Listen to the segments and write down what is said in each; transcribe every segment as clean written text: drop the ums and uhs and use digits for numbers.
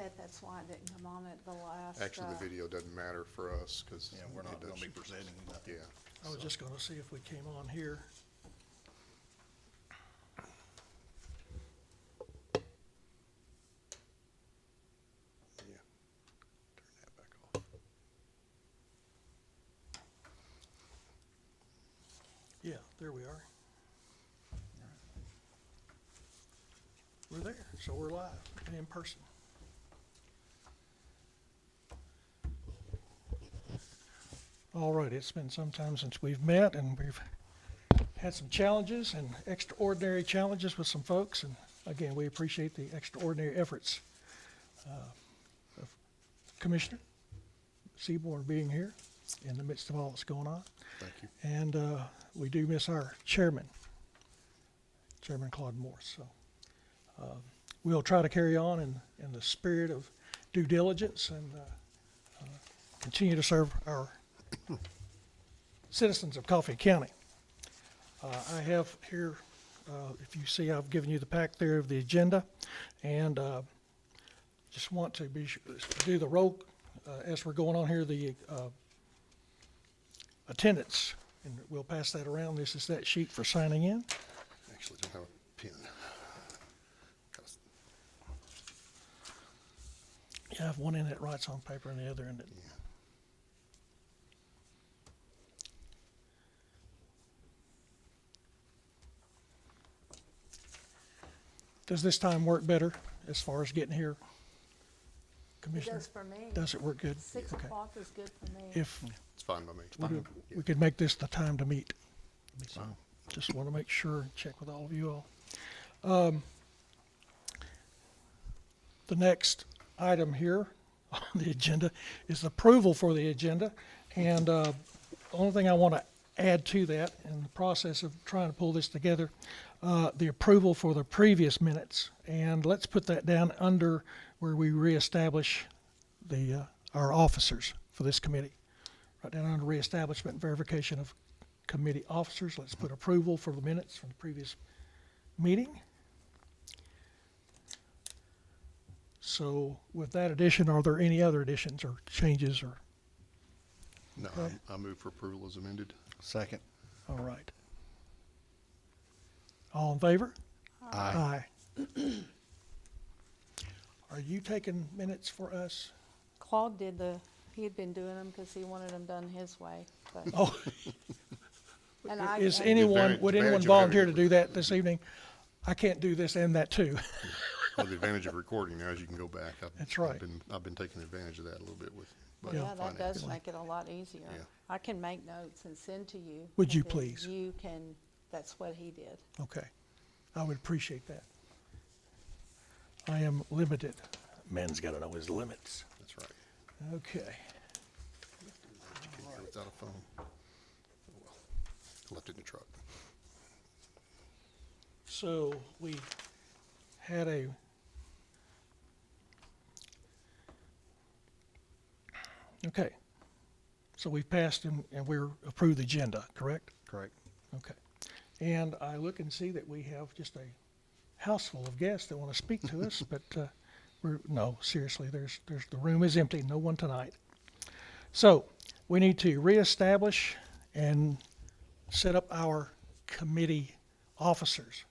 bet that's why it didn't come on at the last. Actually, the video doesn't matter for us, because. Yeah, we're not gonna be presenting nothing. Yeah. I was just gonna see if we came on here. Yeah. Turn that back off. Yeah, there we are. We're there, so we're live and in person. All right, it's been some time since we've met, and we've had some challenges and extraordinary challenges with some folks, and again, we appreciate the extraordinary efforts of Commissioner Seaborn being here in the midst of all that's going on. Thank you. And we do miss our chairman, Chairman Claude Morse. So we'll try to carry on in the spirit of due diligence and continue to serve our citizens of Coffee County. I have here, if you see, I've given you the pack there of the agenda, and just want to do the roll as we're going on here, the attendance, and we'll pass that around. This is that sheet for signing in. Actually, don't have a pen. Yeah, I have one in that writes on paper and the other in it. Yeah. Does this time work better as far as getting here, It Commissioner? does for me. Does it work good? 6 Okay. o'clock is good for me. If It's fine by me. we could make this the time to meet. Wow. Just want to make sure, check with all of you all. The next item here on the agenda is approval for the agenda. And the only thing I want to add to that in the process of trying to pull this together, the approval for the previous minutes. And let's put that down under where we reestablish our officers for this committee. Right down under reestablishment and verification of committee officers. Let's put approval for the minutes from the previous meeting. So with that addition, are there any other additions or changes or, No, Okay. I move for approval as amended. Second. all right. All in favor? Aye. Aye. Are you taking minutes for us? Claude he had been doing them because he wanted them done his way. But, Oh, and I, is and- anyone, would anyone advantage of volunteer to having- do that this evening? I can't do this and that too. Well, the advantage of recording now is you can go back. That's right. I've been taking advantage of that a little bit with. well, Yeah. yeah, that does financially. make it a lot easier. Yeah. I can make notes and send to you. Would and you then please? You can, that's what he did. Okay, I would appreciate that. I am limited. Man's got to know his limits. That's right. Okay. You can't go without a phone. Oh, well. I left it in the truck. So we had okay. So we've passed and we're approved the agenda, correct? Correct. Okay. And I look and see that we have just a house full of guests that want to speak to us, but no, seriously, the room is empty, no one tonight. So we need to reestablish and set up our committee officers.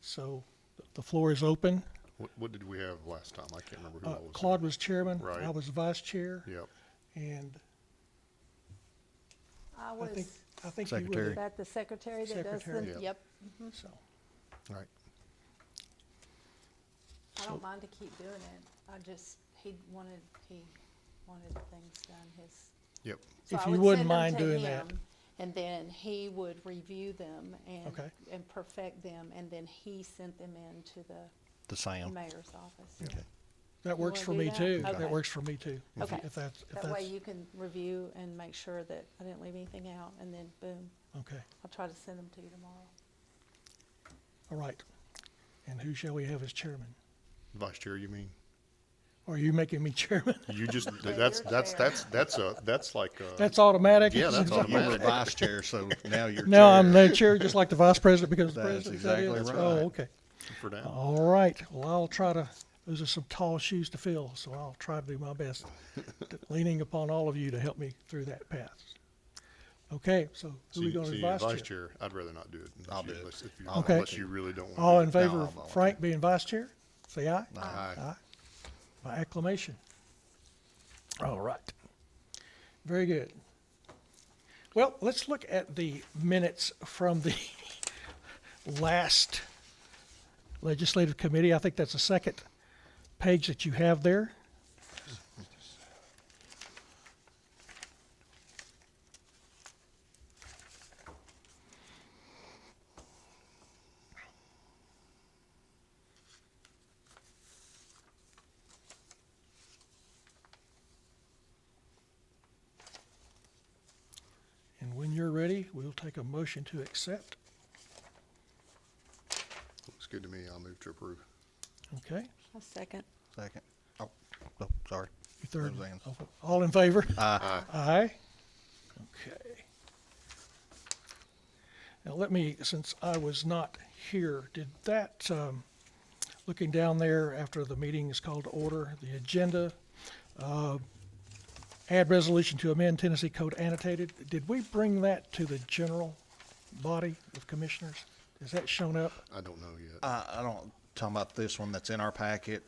So the floor is open. What did we have last time? I can't remember who I was. Claude was chairman, Right. I was vice chair, Yep. and I I was, think you Secretary. were, is that the secretary that does Secretary. the, Yep. yep. so. All right. I don't mind to keep doing it. He wanted things done his. Yep. So If I you would wouldn't send them mind to doing that. him, and then he would review them Okay. and perfect them, and then he sent them in to the The Sam. mayor's office. Okay. That works wanna for do me that? too. Okay. That works for me too. Okay. If that's, That way you can review and make sure that I didn't leave anything out, and then boom, okay, I'll try to send them to you tomorrow. all right. And who shall we have as chairman? Vice chair, you mean? Are you making me chairman? You just, Yeah, that's you're like, That's automatic? Yeah, that's You were automatic. vice chair, so now you're No, chair. I'm the chair, just like the vice president because the That's president. Is that it? exactly Oh, right. okay. for now. All right. Well, I'll try to those are some tall shoes to fill, so I'll try to do my best, leaning upon all of you to help me through that path. Okay, so who are we going to you're vice chair? chair, I'd rather not do it. unless I'll you- do it. unless- if you- Okay. Unless you really don't want to. All in No, favor I'll of volunteer. Frank being vice chair, say aye. Aye. Aye. By acclamation. All right. Very good. Well, let's look at the minutes from the last legislative committee. I think that's the second page that you have there. And when you're ready, we'll take a motion to accept. Looks good to me. I'll move to approve. Okay, A second. Second. Oh, sorry. you third. Roseanne. All in favor? Aye. Aye. Okay. Now let me, since I was not here, did that, looking down there after the meeting is called to order, the agenda, add resolution to amend Tennessee Code annotated, did we bring that to the general body of commissioners? Has that shown up? I don't know yet. I don't, talking about this one that's in our packet,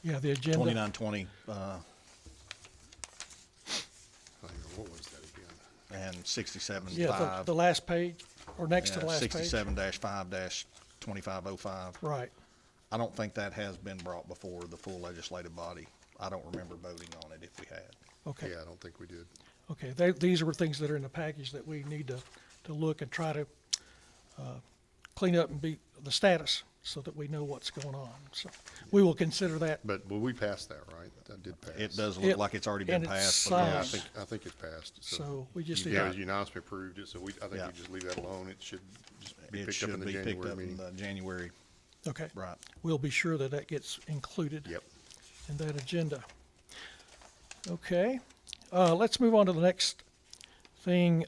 Yeah, the agenda? 2920, I don't know, what was that again? and 67.5. Yeah, the last page, or next to the last page? 67-5-2505. Right. I don't think that has been brought before the full legislative body. I don't remember voting on it if we had. Okay. Yeah, I don't think we did. Okay, these are things that are in the package that we need to look and try to clean up and be the status so that we know what's going on. So we will consider that. But we passed that, right? That did pass. It does It- look like it's already been and it's passed. Yeah, I signed. think it's passed. So we just need Yeah, to, unanimously approved it, so I think Yeah. we just leave that alone. It should just be It picked up in should the be picked January up in meeting. the January, okay. right. We'll be sure that that gets included Yep. in that agenda. Okay, let's move on to the next thing.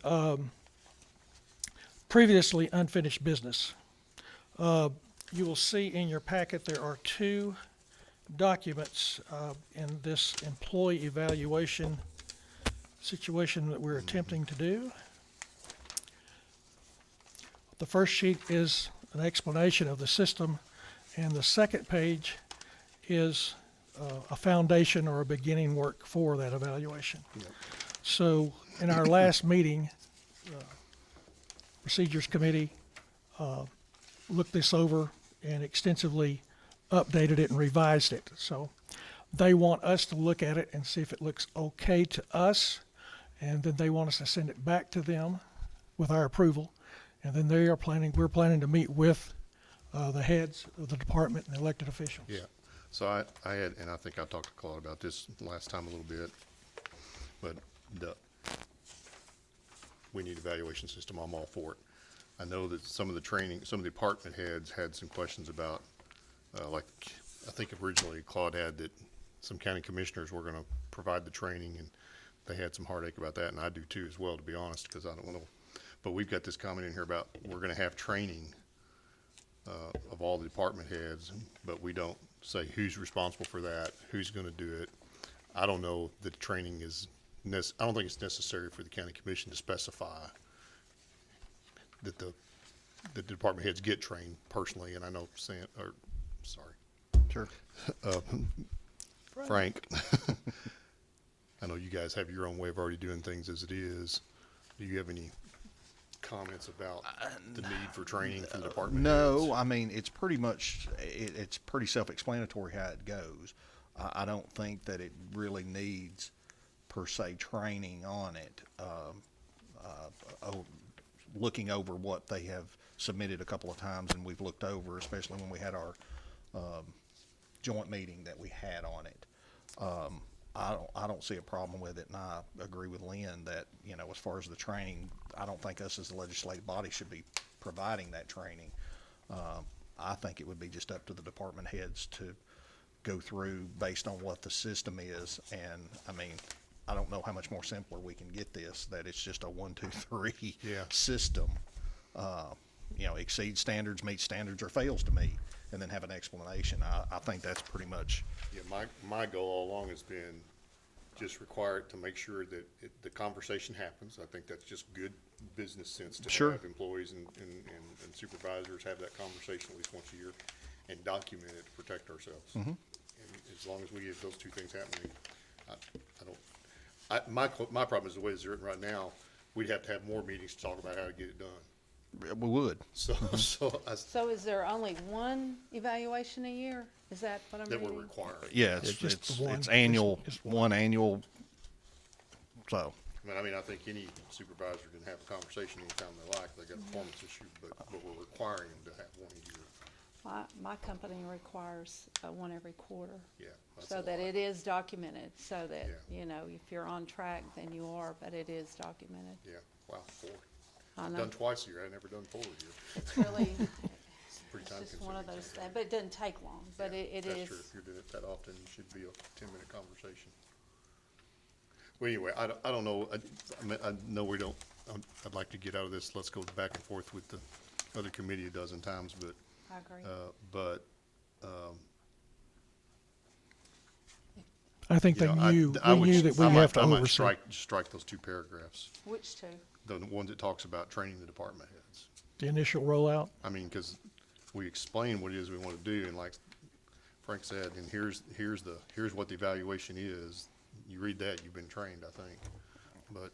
Previously unfinished business. You will see in your packet there are two documents in this employee evaluation situation that we're attempting to do. The first sheet is an explanation of the system, and the second page is a foundation or a beginning work for that evaluation. So in our last meeting, Procedures Committee looked this over and extensively updated it and revised it. So they want us to look at it and see if it looks okay to us, and then they want us to send it back to them with our approval. And then we're planning to meet with the heads of the department and elected officials. Yeah, so I had, and I think I talked to Claude about this last time a little bit, but we need evaluation system, I'm all for it. I know that some of the department heads had some questions about, like, I think originally Claude had that some county commissioners were gonna provide the training, and they had some heartache about that, and I do too as well, to be honest, because I don't wanna, but we've got this comment in here about, we're gonna have training of all the department heads, but we don't say who's responsible for that, who's gonna do it. I don't know that training is I don't think it's necessary for the county commission to specify that the department heads get trained personally, and I know Sure. Frank, I know you guys have your own way of already doing things as it is. Do you have any comments about the need for training from the department heads? No, I mean, it's pretty much, it's pretty self-explanatory how it goes. I don't think that it really needs, per se, training on it. Looking over what they have submitted a couple of times, and we've looked over, especially when we had our joint meeting that we had on it. I don't see a problem with it, and I agree with Lynn that, you know, as far as the training, I don't think us as the legislative body should be providing that training. I think it would be just up to the department heads to go through based on what the system is, and, I mean, I don't know how much more simpler we can get this, that it's just a 1, 2, 3 Yeah. system. exceeds standards, meets standards, or fails to meet, and then have an explanation. I think that's pretty much, Yeah, my goal all along has been just require it to make sure that the conversation happens. I think that's just good business sense to Sure. have employees and supervisors have that conversation at least once a year and document it to protect ourselves. Mm-hmm. And as long as we get those two things happening, my problem is the way it's written right now, we'd have to have more meetings to talk about how to get it done. we would. So, So is there only one evaluation a year? Is that what I'm that we're reading? requiring. Yeah, It's just it's the one. annual, Just one annual, so. I mean, I think any supervisor can have a conversation anytime they like, they got a performance issue, but we're requiring them to have one a year. My company requires one every quarter. Yeah. that's So a that lot. it is documented, so that, Yeah. if you're on track, then you are, but it is documented. Yeah, wow, 4. I I've know. done twice a year, I've never done 4 a year. It's really, It's pretty it's time just one of consuming. those, but it doesn't take long, but Yeah, it That's is. true, if you're doing it that often, it should be a 10-minute conversation. Well, anyway, I don't know, I mean, I know we don't, I'd like to get out of this, let's go back and forth with the other committee a dozen times, but, I agree. I think you they know, I knew, I we would- knew that we I might- have to I might oversee. strike those 2 paragraphs, Which two? the one that talks about training the department heads. The initial rollout. I mean, because we explain what it is we want to do, and like Frank said, and here's what the evaluation is. You read that, you've been trained, I think. But,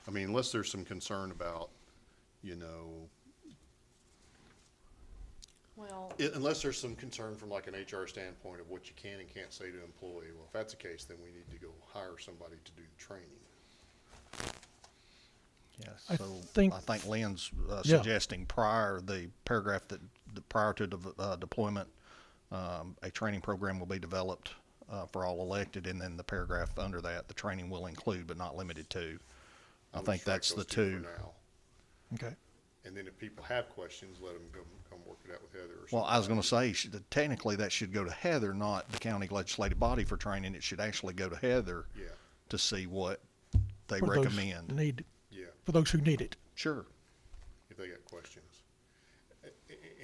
I mean, unless there's some concern about, Well, unless there's some concern from like an HR standpoint of what you can and can't say to an employee, well, if that's the case, then we need to go hire somebody to do the training. Yeah, I so think- I think Lynn's Yeah. suggesting the paragraph that, prior to deployment, a training program will be developed for all elected, and then the paragraph under that, the training will include but not limited to. I would think strike that's the those two two. for now. Okay. And then if people have questions, let them come work it out with Heather or something. Well, I was gonna say, technically that should go to Heather, not the county legislative body for training. It should actually go to Heather Yeah, to see what they For those recommend. yeah. for those who need it. Sure. If they got questions.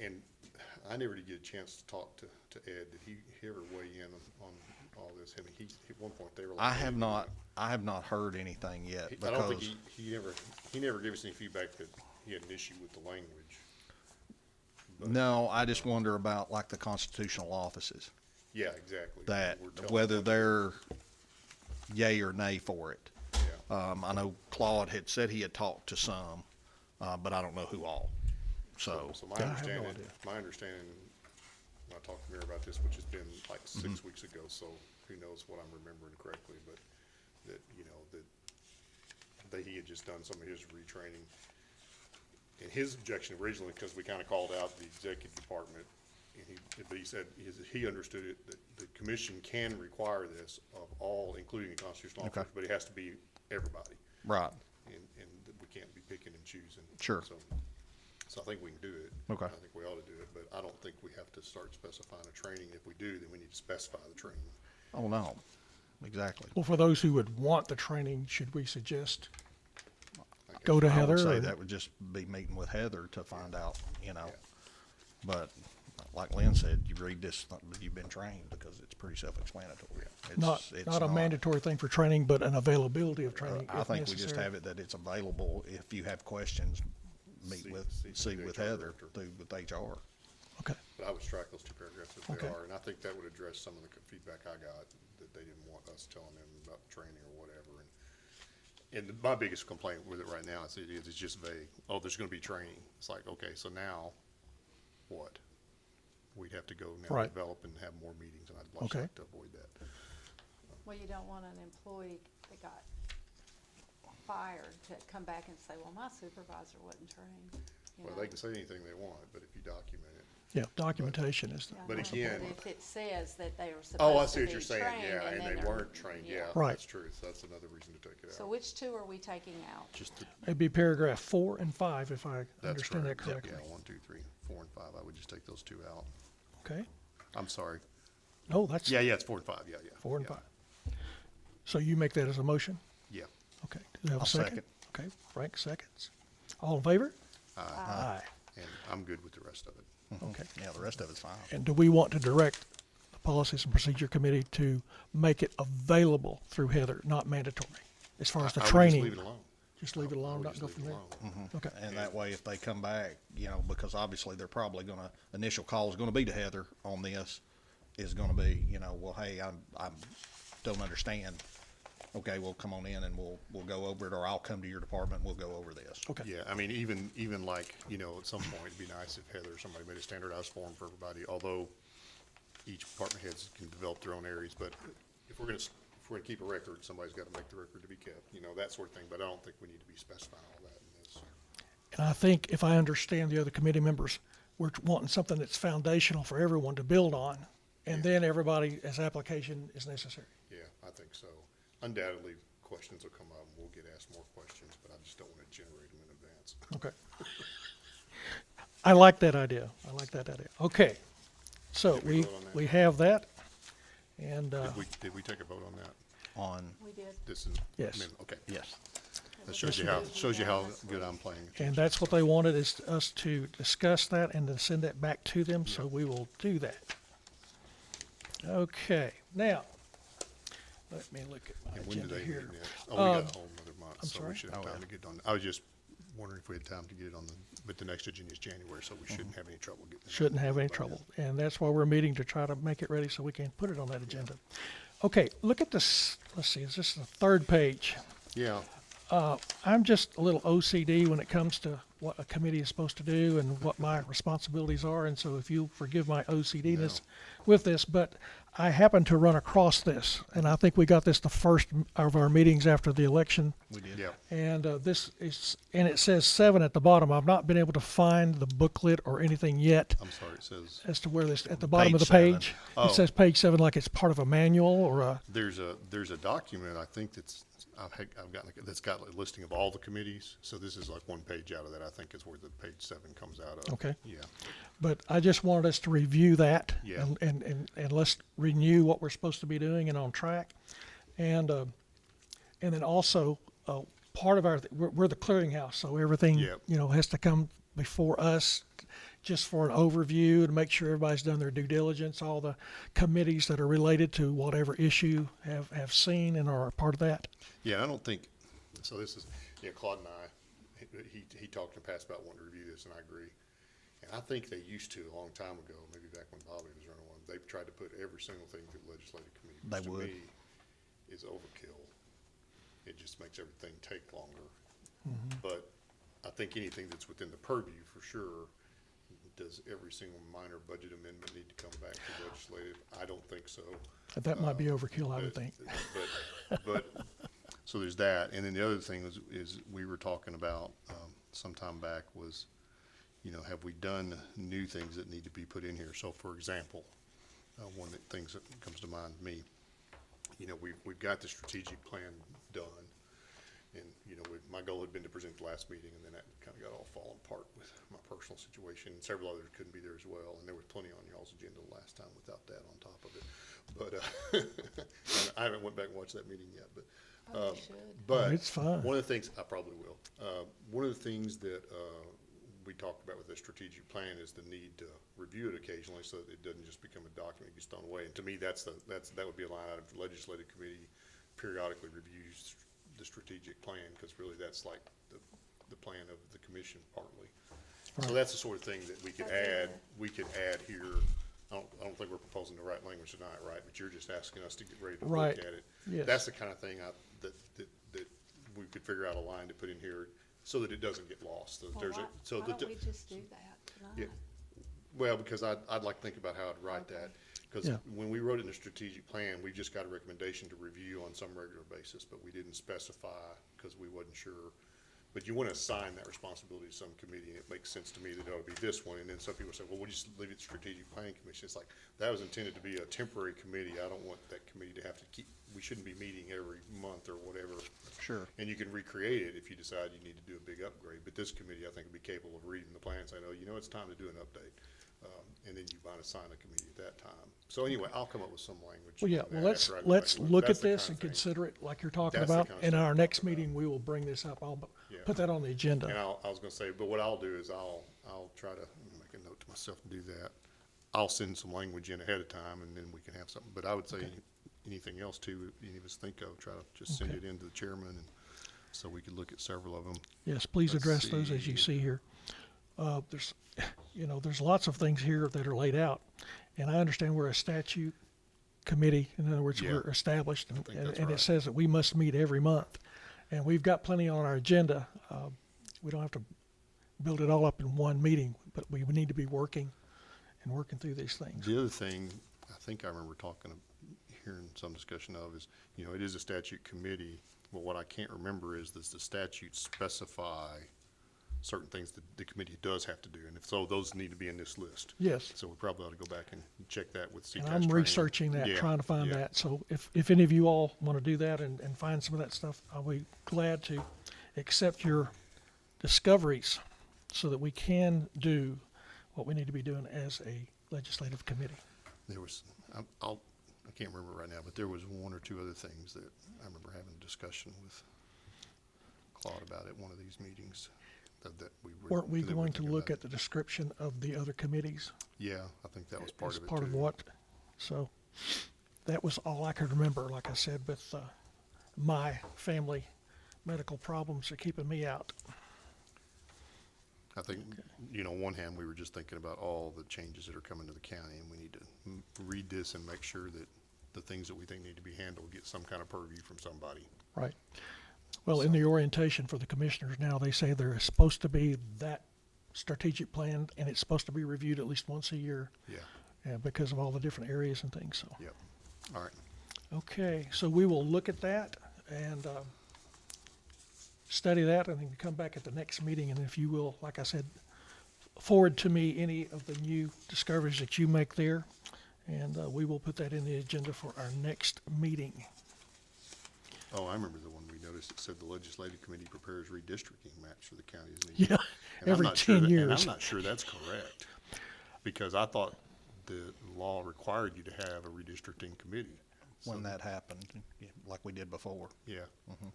And I never did get a chance to talk to Ed. Did he ever weigh in on all this? I mean, at one point, they were like. I have not heard anything yet I don't think because, he never gave us any feedback that he had an issue with the language. no, I just wonder about like the constitutional offices, Yeah, exactly. that We're telling whether them- they're yay or nay for it. Yeah, I know Claude had said he had talked to some, but I don't know who all. So, so my Yeah, I have no understanding, I talked to Mayor about this, which has been like Mm-hmm. 6 weeks ago, so who knows what I'm remembering correctly, but that, that he had just done some of his retraining. And his objection originally, because we kind of called out the executive department, but he said he understood it, that the commission can require this of all, including the constitutional Okay. officers, but it has to be everybody. right, And that we can't be picking and choosing. Sure. So I think we can do it. Okay. I think we ought to do it, but I don't think we have to start specifying a training. If we do, then we need to specify the training. oh, no, exactly. Well, for those who would want the training, should we suggest I guess. go to I Heather? would say or- that would just be meeting with Heather to find out, Yeah. But like Lynn said, you read this, you've been trained because it's pretty self-explanatory. It's Not a mandatory thing for training, but an availability of training I if think we just necessary. have it that it's available. If you have questions, see the with HR Heather, director. with HR. Okay. But I would strike those 2 paragraphs as they Okay. are, and I think that would address some of the feedback I got, that they didn't want us telling them about the training or whatever. And my biggest complaint with it right now is it's just vague. Oh, there's gonna be training. It's like, okay, so now what? We'd have to go now Right. develop and have more meetings, and I'd Okay. like to avoid that. well, you don't want an employee that got fired to come back and say, well, my supervisor wasn't trained. Well, they can say anything they want, but if you document it. Yeah, documentation is, Yeah, But well, again- if it says that they were Oh, I supposed see to what be you're saying, trained yeah, and then they they're- weren't trained, yeah, Right. that's true, so that's another reason to take it So out. which two are we taking out? Just, it'd be paragraph 4 and 5, if I that's understand that correct, correctly. yeah, 1, 2, 3, 4, and 5, I would just take those 2 out. Okay. I'm sorry. No, that's Yeah, it's 4 and 5, yeah. 4 and yeah, 5. So you make that as a motion? Yeah, Okay. Do you have a I'll second? second. Okay, Frank seconds. All in favor? Aye. And I'm good with the rest of it. Okay. Yeah, the rest of it's fine. And do we want to direct the Policies and Procedure Committee to make it available through Heather, not mandatory, as far as the I would training? just leave it alone. Just leave it I alone, would not just go leave from it there? alone. Okay, And that way, if they come back, you know, because obviously they're probably gonna, initial call is gonna be to Heather on this, is gonna be, you know, well, hey, I don't understand. Okay, well, come on in and we'll go over it, or I'll come to your department, we'll go over this. okay. Yeah, I mean, even like, you know, at some point, it'd be nice if Heather, somebody made a standardized form for everybody, although each department heads can develop their own areas, but if we're gonna keep a record, somebody's gotta make the record to be kept, you know, that sort of thing, but I don't think we need to be specifying all that in this. And I think if I understand the other committee members, we're wanting something that's foundational for everyone to build on, and then everybody, as application is necessary. Yeah, I think so. Undoubtedly, questions will come up, and we'll get asked more questions, but I just don't wanna generate them in advance. Okay. I like that idea. I like that idea. Okay. So Did we vote on that? we have that, and, Did we take a vote on that? On, We did. This is. Yes. Okay. yes, That shows you how good I'm playing. and that's what they wanted, is us to discuss that and to send that back to them, so we will do that. Okay, now, let me look at my And when do agenda they here. meet next? Oh, we got a whole another month, I'm so sorry? we should have time to get on. I was just wondering if we had time to get it on but the next agenda is January, so we shouldn't have any trouble getting it. Shouldn't have any by then. trouble, and that's why we're meeting, to try to make it ready so we can put it on that agenda. Okay, look at this, let's see, is this the third page? Yeah, I'm just a little OCD when it comes to what a committee is supposed to do and what my responsibilities are, and so if you forgive my OCD-ness with this, but I happened to run across this, and I think we got this the first of our meetings after the election, we did. yeah. and this is, and it says 7 at the bottom. I've not been able to find the booklet or anything yet I'm sorry, it says, as to where this, at the bottom of the Page 7. page. Oh. It says page 7 like it's part of a manual or a, there's a document, I think I've gotten, that's got a listing of all the committees, so this is like one page out of that, I think is where the page 7 comes out of. Okay. Yeah, but I just wanted us to review that. Yeah. And let's renew what we're supposed to be doing and on track. And then also, part of we're the clearinghouse, so everything, Yep. has to come before us just for an overview to make sure everybody's done their due diligence. All the committees that are related to whatever issue have seen and are a part of that. yeah, I don't think, so this is, yeah, Claude and I, he talked in the past about wanting to review this, and I agree. And I think they used to a long time ago, maybe back when Bobby was running one, they've tried to put every single thing through the legislative committee. They which would. To me is overkill. It just makes everything take longer. But I think anything that's within the purview, for sure, does every single minor budget amendment need to come back to legislative? I don't think so. That might be overkill, I would think. But, so there's that, and then the other thing is we were talking about, sometime back was, have we done new things that need to be put in here? So for example, one of the things that comes to mind to me, we've got the strategic plan done. And, my goal had been to present the last meeting, and then that kind of got all fallen apart with my personal situation. Several others couldn't be there as well, and there was plenty on y'all's agenda last time without that on top of it. But, I haven't went back and watched that meeting yet, but, Oh, you should. but It's fine. one of the things, I probably will, one of the things that, we talked about with the strategic plan is the need to review it occasionally so that it doesn't just become a document that gets thrown away. And to me, that would be a line item for legislative committee periodically reviews the strategic plan, because really that's like the plan of the commission partly. So that's the sort of thing that we could add here. I don't think we're proposing the right language tonight, right? But you're just asking us to get ready to Right. look at it. Yes. That's the kind of thing that we could figure out a line to put in here so that it doesn't get lost. So Well, there's why don't we just do that yeah, tonight? well, because I'd like to think about how I'd write that. Because Yeah. when we wrote it in the strategic plan, we just got a recommendation to review on some regular basis, but we didn't specify because we wasn't sure. But you want to assign that responsibility to some committee, and it makes sense to me that it ought to be this one. And then some people say, well, we'll just leave it strategic planning commission. It's like, that was intended to be a temporary committee. I don't want that committee to have to we shouldn't be meeting every month or whatever. Sure. And you can recreate it if you decide you need to do a big upgrade. But this committee, I think, would be capable of reading the plan and saying, oh, it's time to do an update. And then you might assign a committee at that time. So anyway, I'll come up with some language. Well, yeah, on well, that let's, after I go let's back and look at That's the this kind and of thing. consider it like you're talking That's the about. kind of In stuff our I'm next talking about. meeting, we will bring this up. I'll Yeah. put that on the And agenda. I was gonna say, but what I'll do is I'll try to make a note to myself to do that. I'll send some language in ahead of time and then we can have something. But I would say anything else too, if any of us think of, try to just send Okay. it in to the chairman and so we could look at several of them. Yes, please Let's address those as you see here. There's, there's lots of things here that are laid out. And I understand we're a statute committee. In other words, Yeah. we're established and, think that's and it right. says that we must meet every month. And we've got plenty on our agenda. We don't have to build it all up in one meeting, but we need to be working through these things. The other thing, I think I remember hearing some discussion of is, it is a statute committee, but what I can't remember is, does the statute specify certain things that the committee does have to do? And if so, those need to be in this list. Yes. So we probably ought to go back and check that with CCAS And I'm training. researching that, Yeah, trying to find yeah. that. So if any of you all want to do that and find some of that stuff, I'll be glad to accept your discoveries so that we can do what we need to be doing as a legislative committee. There was, I can't remember right now, but there was one or two other things that I remember having a discussion with Claude about at one of these meetings that we were. Weren't we that we're going to thinking look about. at the description of the other committees? Yeah, I think that was part as of it part too. of what? So that was all I could remember, like I said, with my family medical problems are keeping me out. I think, on one hand, we were just thinking about all the changes that are coming to the county, and we need to read this and make sure that the things that we think need to be handled get some kind of purview from somebody. Right. Well, in the orientation for the commissioners now, they say there is supposed to be that strategic plan, and it's supposed to be reviewed at least once a year Yeah, because of all the different areas and things. So, yep. All right. okay, so we will look at that and study that, and then come back at the next meeting. And if you will, like I said, forward to me any of the new discoveries that you make there, and we will put that in the agenda for our next meeting. Oh, I remember the one we noticed that said the legislative committee prepares redistricting maps for the counties. in the Yeah, year. And I'm every not sure 10 that- And years. I'm not sure that's correct, because I thought the law required you to have a redistricting committee. When So- that happened, yeah, like we did before. Yeah,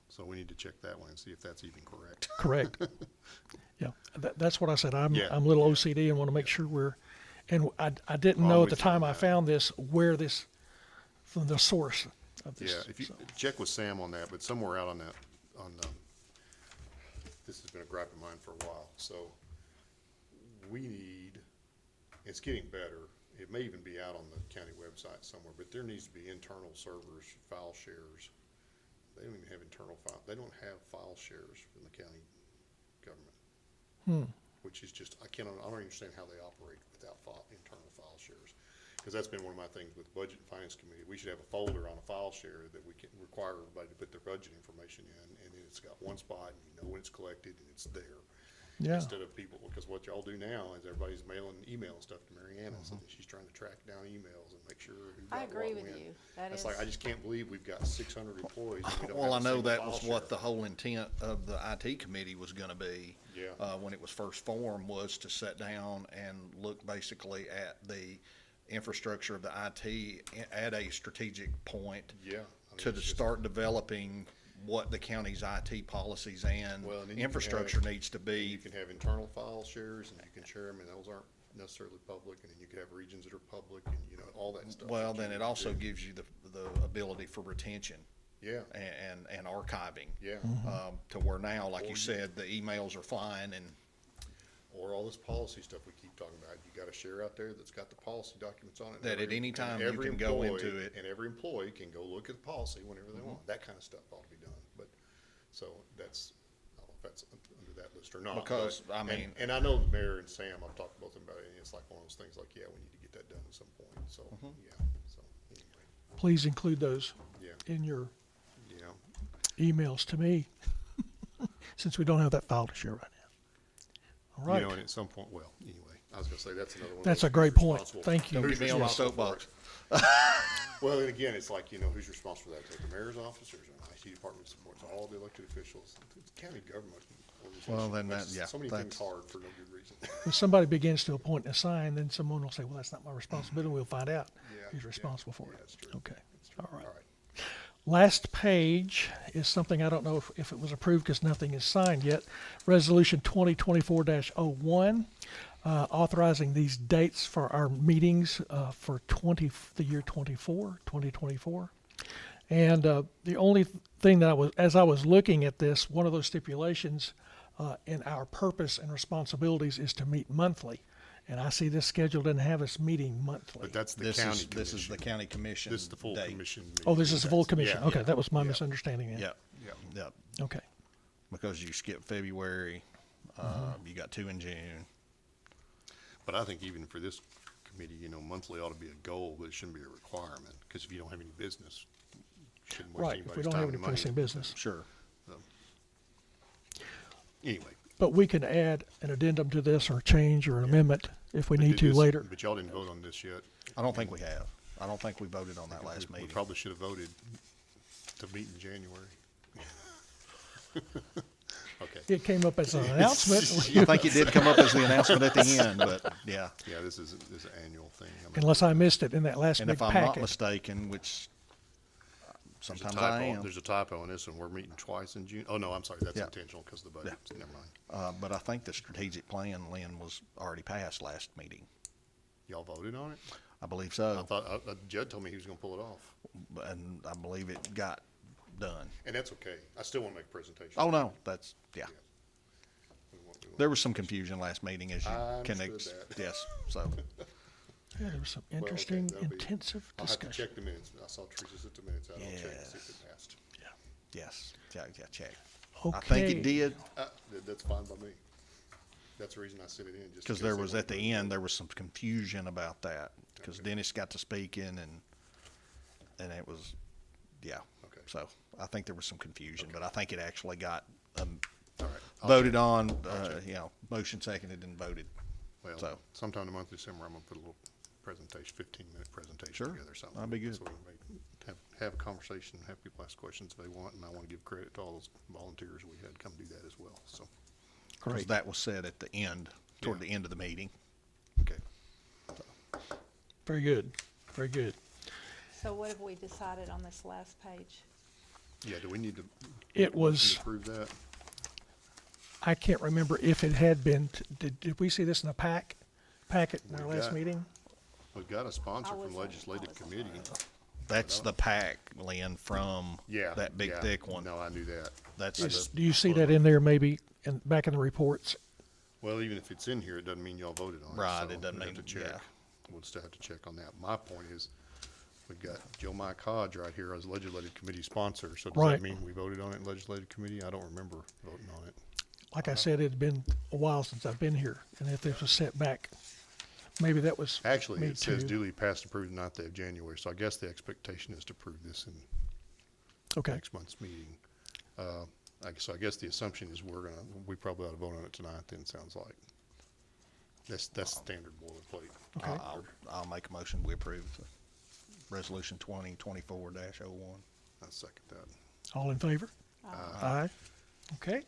so we need to check that one and see if that's even correct. Correct. Yeah, that's what I said. I'm Yeah, a little OCD and want to make sure and I didn't Well, know I'm at the with you on time I that. found this, where this, from the source of this. Yeah, if you so. check with Sam on that, but somewhere out on that, this has been a gripe of mine for a while, so it's getting better. It may even be out on the county website somewhere, but there needs to be internal servers, file shares. They don't even have they don't have file shares from the county government. Which is just, I don't understand how they operate without internal file shares. Because that's been one of my things with Budget and Finance Committee. We should have a folder on a file share that we can require everybody to put their budget information in, and then it's got one spot, and you know when it's collected, and it's there. Yeah, Instead of people, because what y'all do now is everybody's mailing email stuff to Mary Ann, and she's trying to track down emails and make sure who I got agree what with when. you. That That's is, like, I just can't believe we've got 600 employees and we don't Well, I have a know single that file was share. what the whole intent of the IT committee was gonna be. Yeah. When it was first formed, was to sit down and look basically at the infrastructure of the IT at a strategic point. Yeah. I mean, To it's just- start developing what the county's IT policies and Well, and then you can infrastructure have- needs to You be. can have internal file shares and you can share them, and those aren't necessarily public, and then you could have regions that are public and, all that stuff. Well, that you then need it to also do. gives you the ability for retention Yeah, and archiving. yeah. To where now, like Or you you- said, the emails are flying and Or all this policy stuff we keep talking about. You got a share out there that's got the policy documents on it. That Every- at any and time you every can go into employee- it. And every employee can go look at the policy whenever they want. That kind of stuff ought to be done, but, so that's, I don't know if that's under that list or not. Because, but- I mean- And I know the mayor and Sam, I've talked to both of them about it, and it's like one of those things like, yeah, we need to get that done at some point, so, yeah, so, anyway, please include those yeah, in your yeah. emails to me, since we don't have that file to share right now. All right. And at some point, well, anyway, I was gonna say, that's another one. of That's those a great who's point. responsible- Thank you. Don't who's get me on my responsible for soapbox. it? Well, and again, it's like, who's responsible for that? Is it the mayor's office or is it an IT department supports all the elected officials? The county government Well, then Makes that- yeah, So many that's- things hard for no good reason. If somebody begins to appoint and assign, then someone will say, well, that's not my responsibility. We'll find out Yeah, who's yeah, responsible for yeah, it. that's true. Okay, all right. All right. Last page is something I don't know if it was approved because nothing is signed yet. Resolution 2024-01, authorizing these dates for our meetings for the year 2024. And the only thing that as I was looking at this, one of those stipulations in our purpose and responsibilities is to meet monthly. And I see this schedule doesn't have us meeting monthly. But that's the This county is, this is the commission. county commission This is the full date. commission. Oh, this meeting. is the full commission. Yeah, Okay, yeah, that was my yeah. misunderstanding then. Yep, Yep. yep. Okay. Because you skipped February, you got 2 in June. But I think even for this committee, monthly ought to be a goal, but it shouldn't be a requirement, because if you don't have any business, you shouldn't waste Right, if we anybody's don't time have and any money. pressing business. Sure. Anyway. But we can add an addendum to this or change or an amendment if we but need did to this- later. But y'all didn't vote on this yet. I don't think we have. I don't think we voted on that last We meeting. probably should have voted to meet in January. Okay. It came up as an announcement. I think it did come up as the announcement at the end, but yeah. Yeah, this is an annual thing. Unless I missed it in that last And big if I'm not packet. mistaken, which There's a sometimes typo- I am, There's a typo in this one. We're meeting twice in June. Oh, no, I'm sorry. That's Yeah. intentional because of the budget. Never mind. but I think the strategic plan, Lynn, was already passed last meeting. Y'all voted on it? I believe I so, thought, Judd told me he was gonna pull it off. and I believe it got done. And that's okay. I still wanna make a presentation. Oh, no, that's, yeah. We want- There was some confusion last meeting, as you I can, understood that. yes, so, Yeah, there was some okay, interesting, that'll be- intensive I'll have to discussion. check the minutes. I saw Teresa's at the minutes. I'll check and see if it passed. yes, yeah, check. Okay. I think it did, That's fine by me. That's the reason I sent it in, just. because in there case they was, wanted at the to- end, there was some confusion about that, because Okay. Dennis got to speaking, and it was, yeah. Okay. So, I think there was some confusion, but I think it actually got, All right. I'll voted check. on, check. motion seconded and voted. Well, so. sometime in the month of December, I'm gonna put a little presentation, 15-minute presentation Sure, together, something. that'd be good. So we can have a conversation, have people ask questions if they want, and I wanna give credit to all those volunteers we had come do that as well, so. Because Great. that was said at the end, toward Yeah. the end of the meeting. Okay. Very good, very good. So what have we decided on this last page? Yeah, do we need to? It motion was- to Approve that? I can't remember if it had been, did we see this in a packet in our We last got- meeting? We've got a sponsor I from was on- legislative I was on committee. That's the pack, Lynn, from Yeah. that big yeah. thick one. No, I knew that. That's Do you see that in there maybe, back in the reports? Well, even if it's in here, it doesn't mean y'all voted on it. Right, so it doesn't we'll have mean- to check. yeah. We'll still have to check on that. My point is, we've got Joe Mike Hodge right here as legislative committee sponsor. So does Right. that mean we voted on it in legislative committee? I don't remember voting on it. Like I said, it'd been a while since I've been here, and if this was set back, maybe that was Actually, me it says too. duly passed and approved 9th day of January. So I guess the expectation is to approve this in Okay, next month's meeting. So I guess the assumption is we probably ought to vote on it tonight then, sounds like. That's standard boilerplate. okay. I'll make a motion, we approve resolution 2024-01. I second that. All in favor? Aye. Okay,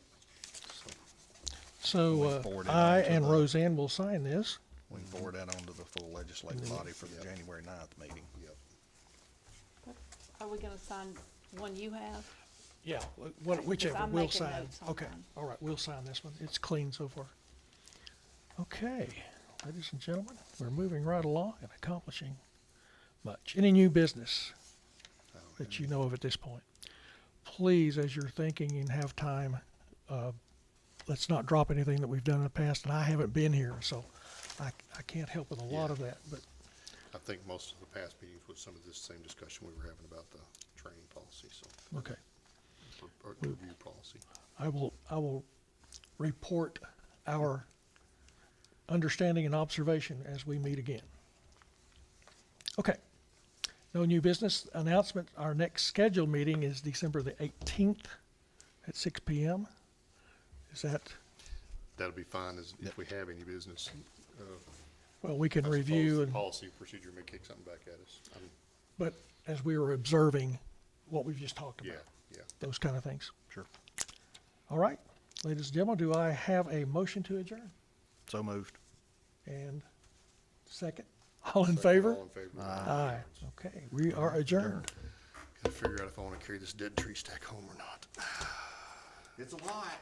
so We'll forward it I on to and the- Roseanne will sign this. We can forward that on to the full legislative body for the January 9th meeting. Yep. Are we gonna sign one you have? Yeah, whichever, I'm we'll making sign. notes on Okay, mine. all right, we'll sign this one. It's clean so far. Okay, ladies and gentlemen, we're moving right along and accomplishing much. Any new business that you know of at this point? Please, as you're thinking and have time, let's not drop anything that we've done in the past, and I haven't been here, so I can't help with a lot of that, but I think most of the past meetings was some of this same discussion we were having about the training policy, so, okay. or review policy. I will report our understanding and observation as we meet again. Okay. No new business announcement. Our next scheduled meeting is December the 18th at 6 p.m. Is that, That'll be fine if we have any business. well, we can I review suppose and, Policy procedure may kick something back at us. but as we were observing what we've just talked Yeah, about, yeah. those kind of things. Sure. All right. Ladies and gentlemen, do I have a motion to adjourn? So moved. And second, all in favor? All in favor? Aye. Okay, we are adjourned. Gotta figure out if I wanna carry this dead tree stack home or not. It's a lot.